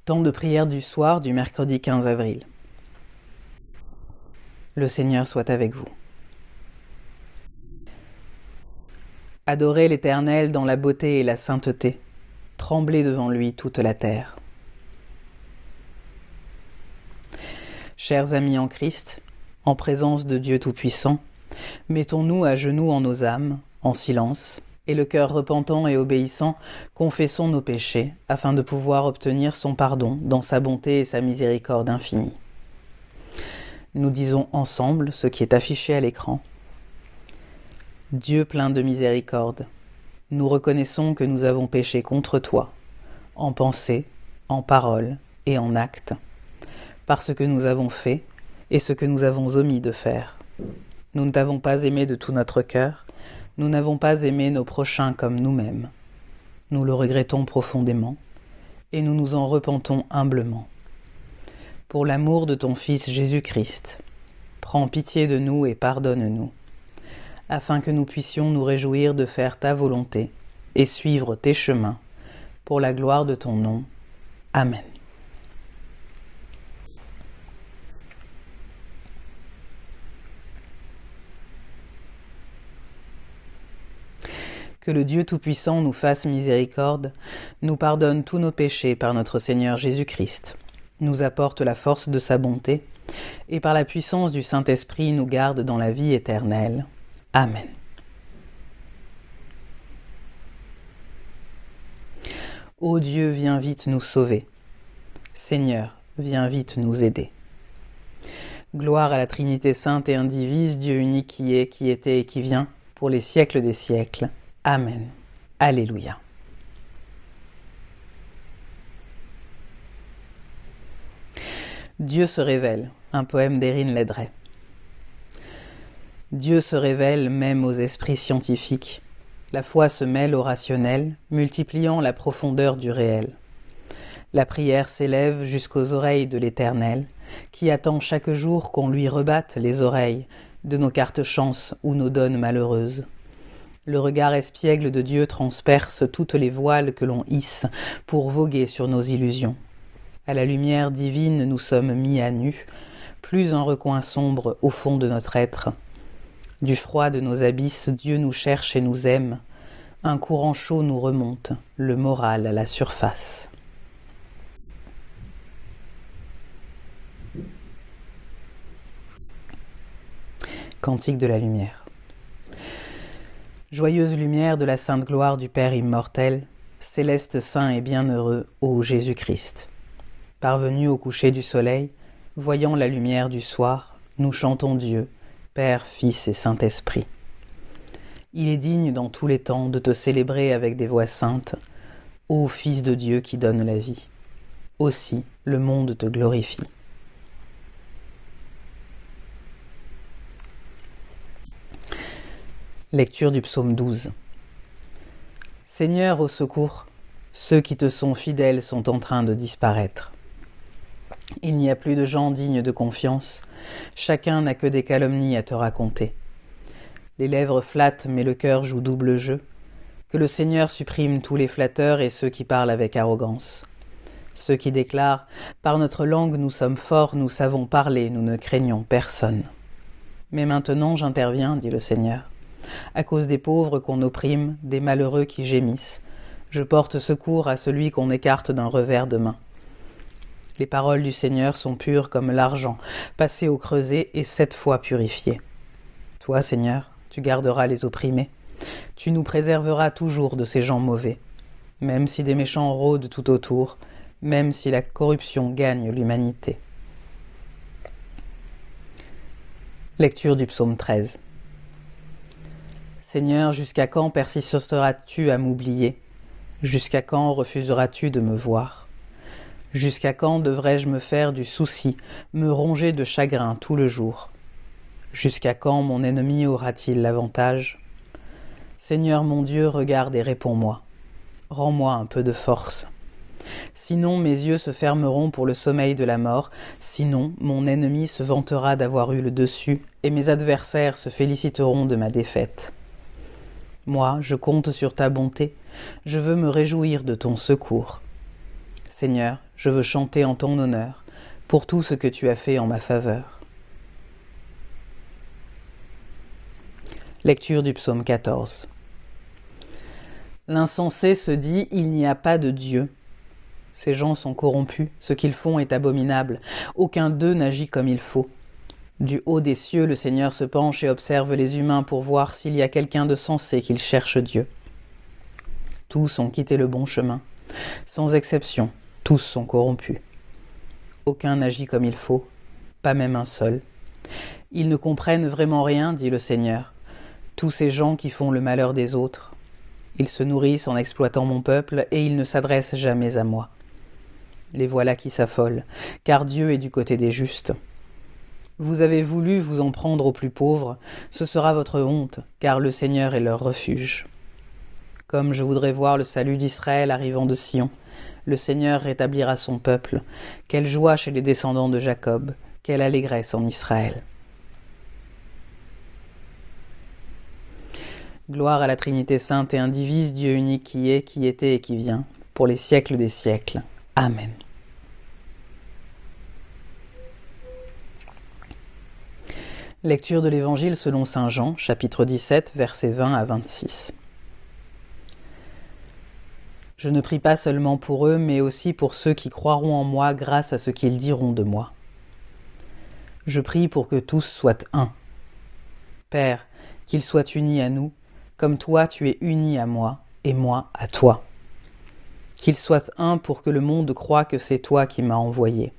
Temps de prière du soir du mercredi 15 avril. Le Seigneur soit avec vous. Adorez l'Éternel dans la beauté et la sainteté. Tremblez devant lui toute la terre. Chers amis en Christ, en présence de Dieu Tout-Puissant, mettons-nous à genoux en nos âmes, en silence, et le cœur repentant et obéissant, confessons nos péchés, afin de pouvoir obtenir son pardon dans sa bonté et sa miséricorde infinie. Nous disons ensemble ce qui est affiché à l'écran. Dieu plein de miséricorde, nous reconnaissons que nous avons péché contre toi, en pensée, en parole et en acte, par ce que nous avons fait et ce que nous avons omis de faire. Nous ne t'avons pas aimé de tout notre cœur, nous n'avons pas aimé nos prochains comme nous-mêmes. Nous le regrettons profondément, et nous nous en repentons humblement. Pour l'amour de ton Fils Jésus-Christ, prends pitié de nous et pardonne-nous, afin que nous puissions nous réjouir de faire ta volonté et suivre tes chemins, pour la gloire de ton nom. Amen. Que le Dieu Tout-Puissant nous fasse miséricorde, nous pardonne tous nos péchés par notre Seigneur Jésus-Christ, nous apporte la force de sa bonté, et par la puissance du Saint-Esprit nous garde dans la vie éternelle. Amen. Ô Dieu, viens vite nous sauver. Seigneur, viens vite nous aider. Gloire à la Trinité sainte et indivise, Dieu unique qui est, qui était et qui vient, pour les siècles des siècles. Amen. Alléluia. Dieu se révèle, un poème d'Erin Ledray. Dieu se révèle même aux esprits scientifiques. La foi se mêle au rationnel, multipliant la profondeur du réel. La prière s'élève jusqu'aux oreilles de l'Éternel, qui attend chaque jour qu'on lui rebatte les oreilles de nos cartes chance ou nos donnes malheureuses. Le regard espiègle de Dieu transperce toutes les voiles que l'on hisse pour voguer sur nos illusions. À la lumière divine, nous sommes mis à nu, plus un recoin sombre au fond de notre être. Du froid de nos abysses, Dieu nous cherche et nous aime. Un courant chaud nous remonte, le moral à la surface. Cantique de la lumière. Joyeuse lumière de la sainte gloire du Père immortel, céleste saint et bienheureux, ô Jésus-Christ. Parvenus au coucher du soleil, voyant la lumière du soir, nous chantons Dieu, Père, Fils et Saint-Esprit. Il est digne dans tous les temps de te célébrer avec des voix saintes, ô Fils de Dieu qui donne la vie. Aussi le monde te glorifie. Lecture du psaume 12. Seigneur, au secours, ceux qui te sont fidèles sont en train de disparaître. Il n'y a plus de gens dignes de confiance, chacun n'a que des calomnies à te raconter. Les lèvres flattent, mais le cœur joue double jeu. Que le Seigneur supprime tous les flatteurs et ceux qui parlent avec arrogance. Ceux qui déclarent « Par notre langue nous sommes forts, nous savons parler, nous ne craignons personne. » Mais maintenant j'interviens, dit le Seigneur. À cause des pauvres qu'on opprime, des malheureux qui gémissent, je porte secours à celui qu'on écarte d'un revers de main. Les paroles du Seigneur sont pures comme l'argent, passé au creuset et 7 fois purifié. Toi, Seigneur, tu garderas les opprimés. Tu nous préserveras toujours de ces gens mauvais. Même si des méchants rôdent tout autour, même si la corruption gagne l'humanité. Lecture du psaume 13. Seigneur, jusqu'à quand persisteras-tu à m'oublier? Jusqu'à quand refuseras-tu de me voir? Jusqu'à quand devrais-je me faire du souci, me ronger de chagrin tout le jour? Jusqu'à quand mon ennemi aura-t-il l'avantage? Seigneur mon Dieu, regarde et réponds-moi. Rends-moi un peu de force. Sinon mes yeux se fermeront pour le sommeil de la mort, sinon mon ennemi se vantera d'avoir eu le dessus, et mes adversaires se féliciteront de ma défaite. Moi, je compte sur ta bonté, je veux me réjouir de ton secours. Seigneur, je veux chanter en ton honneur pour tout ce que tu as fait en ma faveur. Lecture du psaume 14. L'insensé se dit « Il n'y a pas de Dieu ». Ces gens sont corrompus, ce qu'ils font est abominable, aucun d'eux n'agit comme il faut. Du haut des cieux, le Seigneur se penche et observe les humains pour voir s'il y a quelqu'un de sensé qu'il cherche Dieu. Tous ont quitté le bon chemin. Sans exception, tous sont corrompus. Aucun n'agit comme il faut, pas même un seul. Ils ne comprennent vraiment rien, dit le Seigneur. Tous ces gens qui font le malheur des autres. Ils se nourrissent en exploitant mon peuple et ils ne s'adressent jamais à moi. Les voilà qui s'affolent, car Dieu est du côté des justes. Vous avez voulu vous en prendre aux plus pauvres, ce sera votre honte, car le Seigneur est leur refuge. Comme je voudrais voir le salut d'Israël arrivant de Sion, le Seigneur rétablira son peuple. Quelle joie chez les descendants de Jacob, quelle allégresse en Israël. Gloire à la Trinité sainte et indivise, Dieu unique qui est, qui était et qui vient, pour les siècles des siècles. Amen. Lecture de l'Évangile selon saint Jean, chapitre 17, versets 20 à 26. Je ne prie pas seulement pour eux, mais aussi pour ceux qui croiront en moi grâce à ce qu'ils diront de moi. Je prie pour que tous soient un. Père, qu'ils soient unis à nous, comme toi tu es uni à moi, et moi à toi. Qu'ils soient un pour que le monde croie que c'est toi qui m'as envoyé.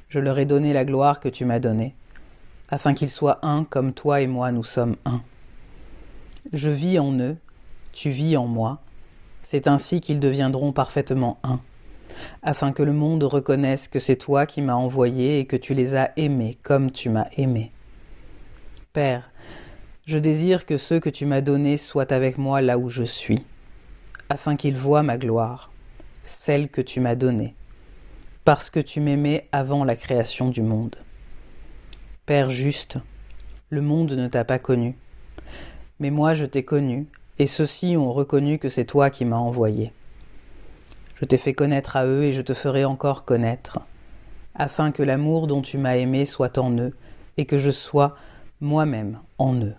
Je leur ai donné la gloire que tu m'as donnée, afin qu'ils soient un comme toi et moi nous sommes un. Je vis en eux, tu vis en moi, c'est ainsi qu'ils deviendront parfaitement un, afin que le monde reconnaisse que c'est toi qui m'as envoyé et que tu les as aimés comme tu m'as aimé. Père, je désire que ceux que tu m'as donnés soient avec moi là où je suis, afin qu'ils voient ma gloire, celle que tu m'as donnée, parce que tu m'aimais avant la création du monde. Père juste, le monde ne t'a pas connu, mais moi je t'ai connu, et ceux-ci ont reconnu que c'est toi qui m'as envoyé. Je t'ai fait connaître à eux et je te ferai encore connaître, afin que l'amour dont tu m'as aimé soit en eux, et que je sois moi-même en eux.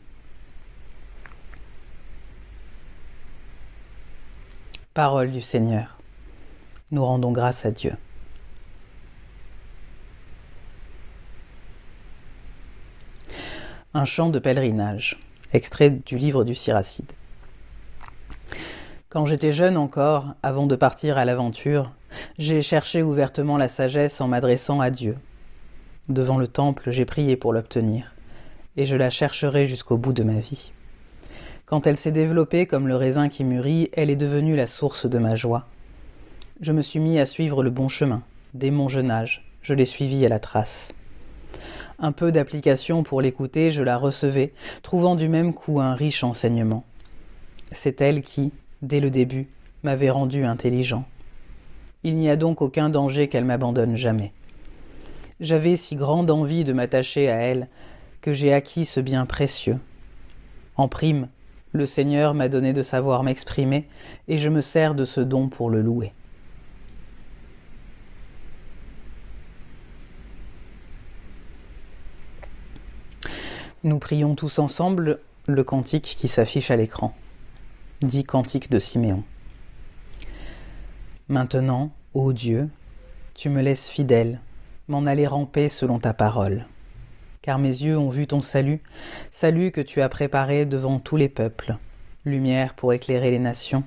Parole du Seigneur. Nous rendons grâce à Dieu. Un chant de pèlerinage, extrait du livre du Siracide. Quand j'étais jeune encore, avant de partir à l'aventure, j'ai cherché ouvertement la sagesse en m'adressant à Dieu. Devant le temple, j'ai prié pour l'obtenir, et je la chercherai jusqu'au bout de ma vie. Quand elle s'est développée comme le raisin qui mûrit, elle est devenue la source de ma joie. Je me suis mis à suivre le bon chemin. Dès mon jeune âge, je l'ai suivi à la trace. Un peu d'application pour l'écouter, je la recevais, trouvant du même coup un riche enseignement. C'est elle qui, dès le début, m'avait rendu intelligent. Il n'y a donc aucun danger qu'elle m'abandonne jamais. J'avais si grande envie de m'attacher à elle que j'ai acquis ce bien précieux. En prime, le Seigneur m'a donné de savoir m'exprimer et je me sers de ce don pour le louer. Nous prions tous ensemble le cantique qui s'affiche à l'écran. Dit cantique de Siméon. Maintenant, ô Dieu, tu me laisses fidèle, m'en aller ramper selon ta parole. Car mes yeux ont vu ton salut, salut que tu as préparé devant tous les peuples, lumière pour éclairer les nations,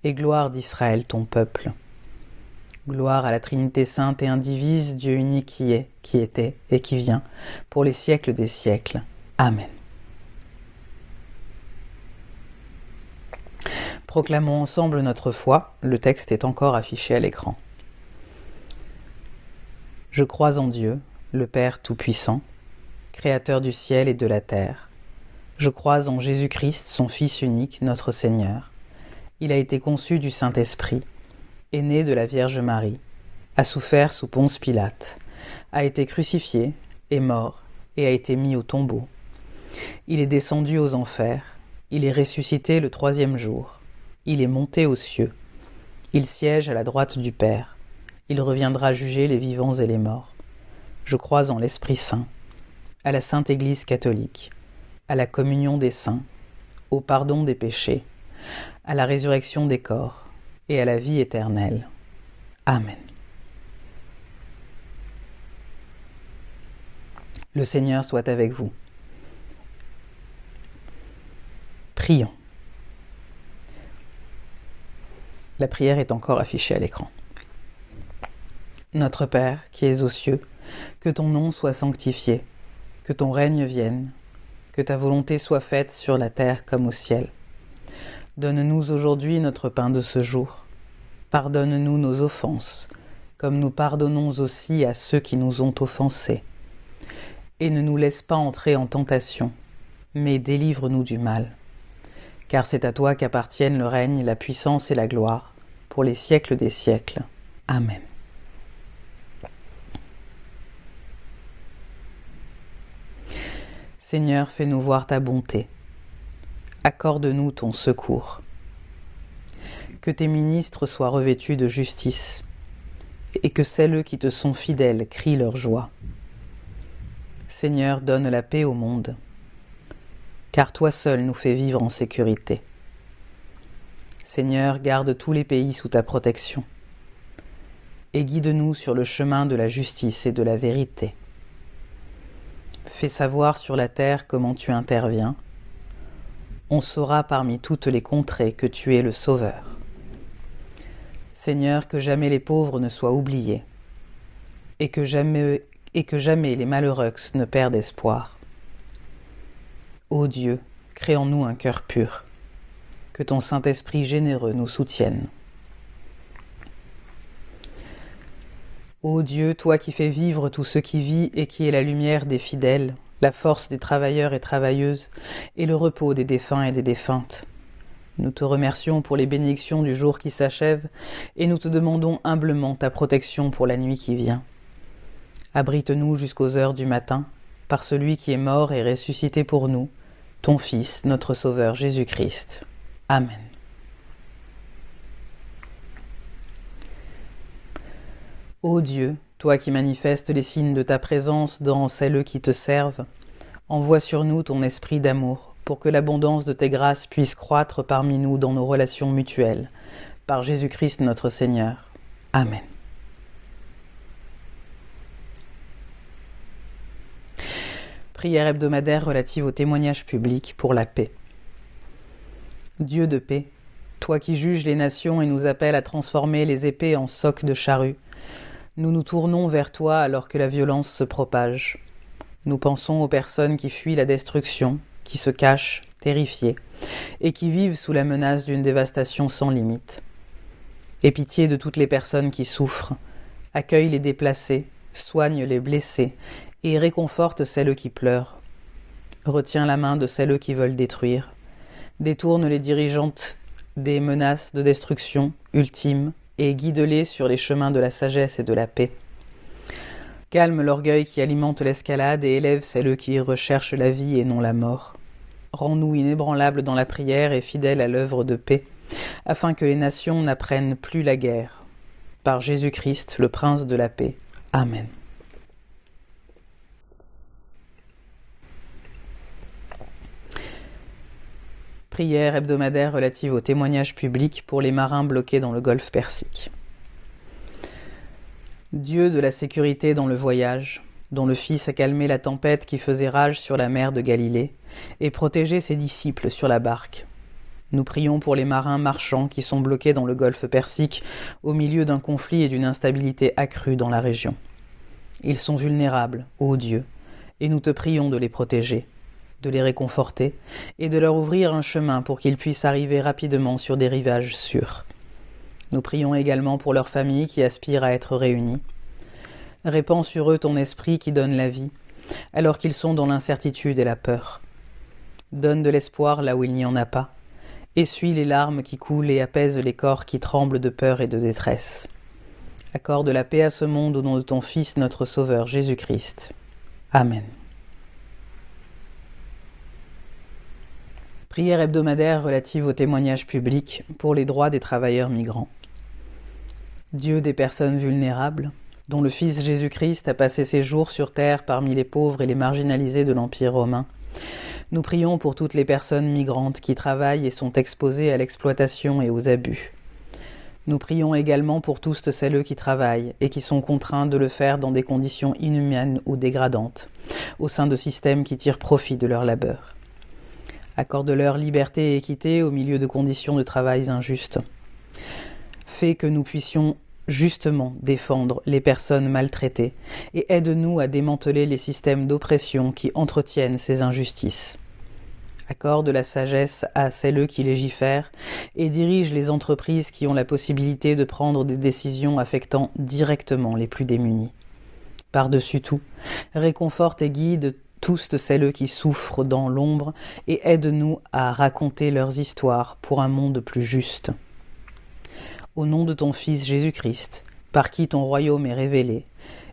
et gloire d'Israël ton peuple. Gloire à la Trinité sainte et indivise, Dieu unique qui est, qui était et qui vient, pour les siècles des siècles. Amen. Proclamons ensemble notre foi, le texte est encore affiché à l'écran. Je crois en Dieu, le Père Tout-Puissant, Créateur du ciel et de la terre. Je crois en Jésus-Christ, son Fils unique, notre Seigneur. Il a été conçu du Saint-Esprit, est né de la Vierge Marie, a souffert sous Ponce Pilate, a été crucifié, est mort et a été mis au tombeau. Il est descendu aux enfers, il est ressuscité le 3e jour, il est monté aux cieux, il siège à la droite du Père, Il reviendra juger les vivants et les morts. Je crois en l'Esprit Saint, à la Sainte Église catholique, à la communion des saints, au pardon des péchés, à la résurrection des corps et à la vie éternelle. Amen. Le Seigneur soit avec vous. Prions. La prière est encore affichée à l'écran. Notre Père, qui es aux cieux, que ton nom soit sanctifié, que ton règne vienne, que ta volonté soit faite sur la terre comme au ciel. Donne-nous aujourd'hui notre pain de ce jour. Pardonne-nous nos offenses, comme nous pardonnons aussi à ceux qui nous ont offensés. Et ne nous laisse pas entrer en tentation, mais délivre-nous du mal. Car c'est à toi qu'appartiennent le règne, la puissance et la gloire, pour les siècles des siècles. Amen. Seigneur, fais-nous voir ta bonté. Accorde-nous ton secours. Que tes ministres soient revêtus de justice, et que celles qui te sont fidèles crient leur joie. Seigneur, donne la paix au monde, car toi seul nous fais vivre en sécurité. Seigneur, garde tous les pays sous ta protection, et guide-nous sur le chemin de la justice et de la vérité. Fais savoir sur la terre comment tu interviens. On saura parmi toutes les contrées que tu es le Sauveur. Seigneur, que jamais les pauvres ne soient oubliés, et que jamais les malheureux ne perdent espoir. Ô Dieu, crée en nous un cœur pur, que ton Saint-Esprit généreux nous soutienne. Ô Dieu, toi qui fais vivre tout ce qui vit et qui est la lumière des fidèles, la force des travailleurs et travailleuses, et le repos des défunts et des défuntes, nous te remercions pour les bénédictions du jour qui s'achève, et nous te demandons humblement ta protection pour la nuit qui vient. Abrite-nous jusqu'aux heures du matin, par celui qui est mort et ressuscité pour nous, ton Fils, notre Sauveur Jésus-Christ. Amen. Ô Dieu, toi qui manifestes les signes de ta présence dans celles qui te servent, envoie sur nous ton esprit d'amour, pour que l'abondance de tes grâces puisse croître parmi nous dans nos relations mutuelles, par Jésus-Christ notre Seigneur. Amen. Prière hebdomadaire relative au témoignage public pour la paix. Dieu de paix, toi qui juges les nations et nous appelles à transformer les épées en socs de charrue, nous nous tournons vers toi alors que la violence se propage. Nous pensons aux personnes qui fuient la destruction, qui se cachent, terrifiées, et qui vivent sous la menace d'une dévastation sans limite. Aie pitié de toutes les personnes qui souffrent, accueille les déplacés, soigne les blessés, et réconforte celles qui pleurent. Retiens la main de celles qui veulent détruire, détourne les dirigeantes des menaces de destruction ultimes, et guide-les sur les chemins de la sagesse et de la paix. Calme l'orgueil qui alimente l'escalade et élève celles qui recherchent la vie et non la mort. Rends-nous inébranlables dans la prière et fidèles à l'œuvre de paix, afin que les nations n'apprennent plus la guerre. Par Jésus-Christ, le Prince de la paix. Amen. Prière hebdomadaire relative au témoignage public pour les marins bloqués dans le golfe Persique. Dieu de la sécurité dans le voyage, dont le Fils a calmé la tempête qui faisait rage sur la mer de Galilée et protégé ses disciples sur la barque. Nous prions pour les marins marchands qui sont bloqués dans le golfe Persique au milieu d'un conflit et d'une instabilité accrue dans la région. Ils sont vulnérables, ô Dieu, et nous te prions de les protéger, de les réconforter et de leur ouvrir un chemin pour qu'ils puissent arriver rapidement sur des rivages sûrs. Nous prions également pour leurs familles qui aspirent à être réunies. Répands sur eux ton esprit qui donne la vie, alors qu'ils sont dans l'incertitude et la peur. Donne de l'espoir là où il n'y en a pas. Essuie les larmes qui coulent et apaise les corps qui tremblent de peur et de détresse. Accorde la paix à ce monde au nom de ton Fils, notre Sauveur Jésus-Christ. Amen. Prière hebdomadaire relative au témoignage public pour les droits des travailleurs migrants. Dieu des personnes vulnérables, dont le Fils Jésus-Christ a passé ses jours sur terre parmi les pauvres et les marginalisés de l'Empire romain, nous prions pour toutes les personnes migrantes qui travaillent et sont exposées à l'exploitation et aux abus. Nous prions également pour tous celles qui travaillent et qui sont contraints de le faire dans des conditions inhumaines ou dégradantes, au sein de systèmes qui tirent profit de leur labeur. Accorde-leur liberté et équité au milieu de conditions de travail injustes. Fais que nous puissions justement défendre les personnes maltraitées et aide-nous à démanteler les systèmes d'oppression qui entretiennent ces injustices. Accorde la sagesse à celles qui légifèrent et dirige les entreprises qui ont la possibilité de prendre des décisions affectant directement les plus démunis. Par-dessus tout, réconforte et guide tous celles qui souffrent dans l'ombre et aide-nous à raconter leurs histoires pour un monde plus juste. Au nom de ton Fils Jésus-Christ, par qui ton royaume est révélé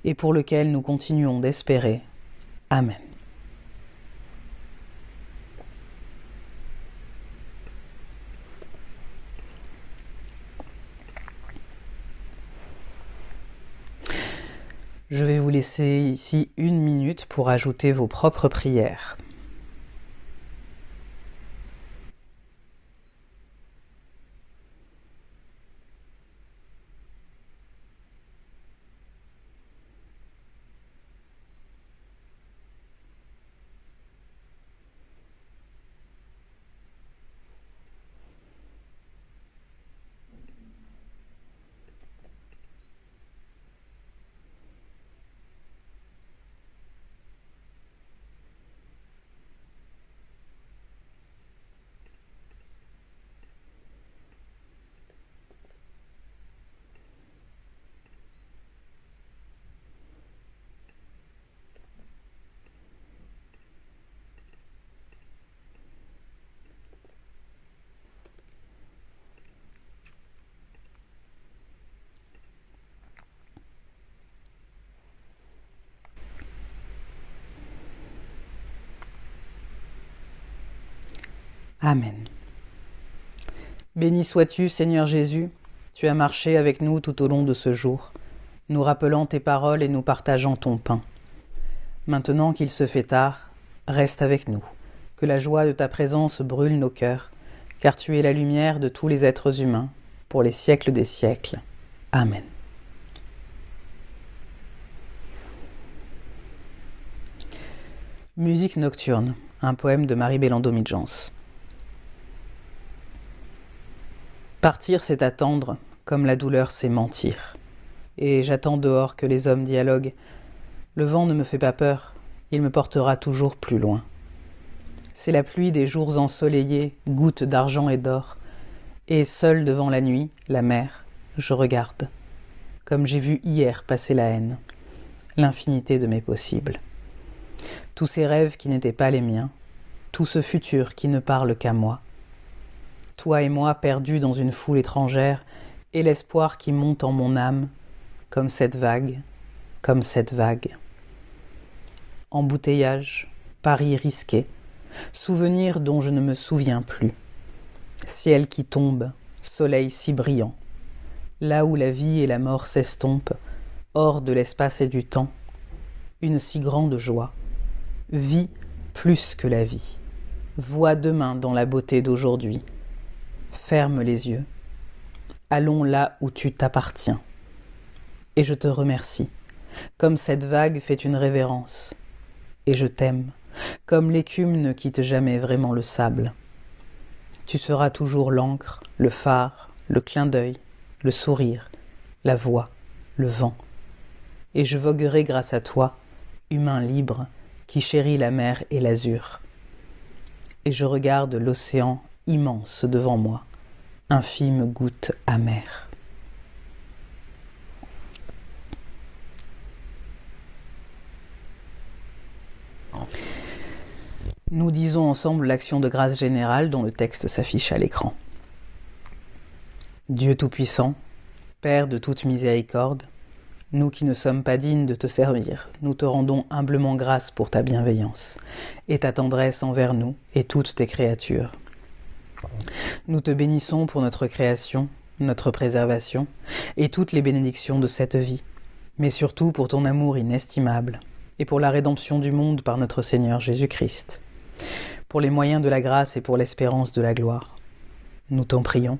et pour lequel nous continuons d'espérer. Amen. Je vais vous laisser ici 1 minute pour ajouter vos propres prières. Amen. Béni sois-tu, Seigneur Jésus, tu as marché avec nous tout au long de ce jour, nous rappelant tes paroles et nous partageant ton pain. Maintenant qu'il se fait tard, reste avec nous, que la joie de ta présence brûle nos cœurs, car tu es la lumière de tous les êtres humains, pour les siècles des siècles. Amen. Musique nocturne, un poème de Marie Belando-Midjans. Partir, c'est attendre, comme la douleur, c'est mentir. Et j'attends dehors que les hommes dialoguent. Le vent ne me fait pas peur, il me portera toujours plus loin. C'est la pluie des jours ensoleillés, gouttes d'argent et d'or. Et seul devant la nuit, la mer, je regarde, comme j'ai vu hier passer la haine, l'infinité de mes possibles. Tous ces rêves qui n'étaient pas les miens, tout ce futur qui ne parle qu'à moi. Toi et moi perdus dans une foule étrangère, et l'espoir qui monte en mon âme, comme cette vague, comme cette vague. Embouteillage, pari risqué, souvenir dont je ne me souviens plus. Ciel qui tombe, soleil si brillant, là où la vie et la mort s'estompent, hors de l'espace et du temps, une si grande joie. Vie plus que la vie. Vois demain dans la beauté d'aujourd'hui. Ferme les yeux. Allons là où tu t'appartiens. Et je te remercie, comme cette vague fait une révérence. Et je t'aime, comme l'écume ne quitte jamais vraiment le sable. Tu seras toujours l'encre, le phare, le clin d'œil, le sourire, la voix, le vent. Et je voguerai grâce à toi, humain libre, qui chérit la mer et l'azur. Et je regarde l'océan immense devant moi, infime goutte amère. Nous disons ensemble l'action de grâce générale dont le texte s'affiche à l'écran. Dieu Tout-Puissant, Père de toute miséricorde, nous qui ne sommes pas dignes de te servir, nous te rendons humblement grâce pour ta bienveillance et ta tendresse envers nous et toutes tes créatures. Nous te bénissons pour notre création, notre préservation et toutes les bénédictions de cette vie, mais surtout pour ton amour inestimable et pour la rédemption du monde par notre Seigneur Jésus-Christ, pour les moyens de la grâce et pour l'espérance de la gloire. Nous t'en prions,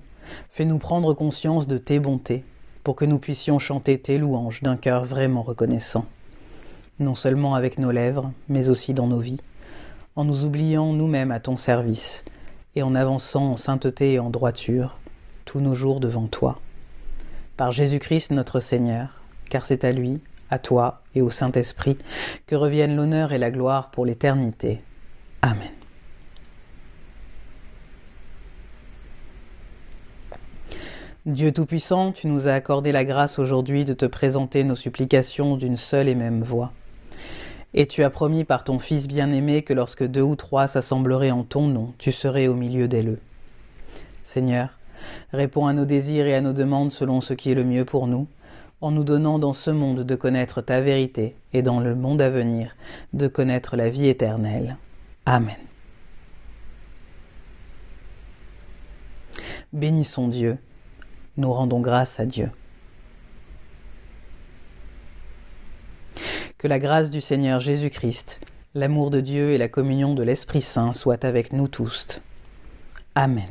fais-nous prendre conscience de tes bontés, pour que nous puissions chanter tes louanges d'un cœur vraiment reconnaissant, non seulement avec nos lèvres, mais aussi dans nos vies, en nous oubliant nous-mêmes à ton service et en avançant en sainteté et en droiture tous nos jours devant toi. Par Jésus-Christ notre Seigneur, car c'est à lui, à toi et au Saint-Esprit que reviennent l'honneur et la gloire pour l'éternité. Amen. Dieu Tout-Puissant, tu nous as accordé la grâce aujourd'hui de te présenter nos supplications d'une seule et même voix. Et tu as promis par ton Fils bien-aimé que lorsque 2 ou 3 s'assembleraient en ton nom, tu serais au milieu d'eux. Seigneur, réponds à nos désirs et à nos demandes selon ce qui est le mieux pour nous, en nous donnant dans ce monde de connaître ta vérité et dans le monde à venir de connaître la vie éternelle. Amen. Bénissons Dieu, nous rendons grâce à Dieu. Que la grâce du Seigneur Jésus-Christ, l'amour de Dieu et la communion de l'Esprit Saint soient avec nous tous. Amen.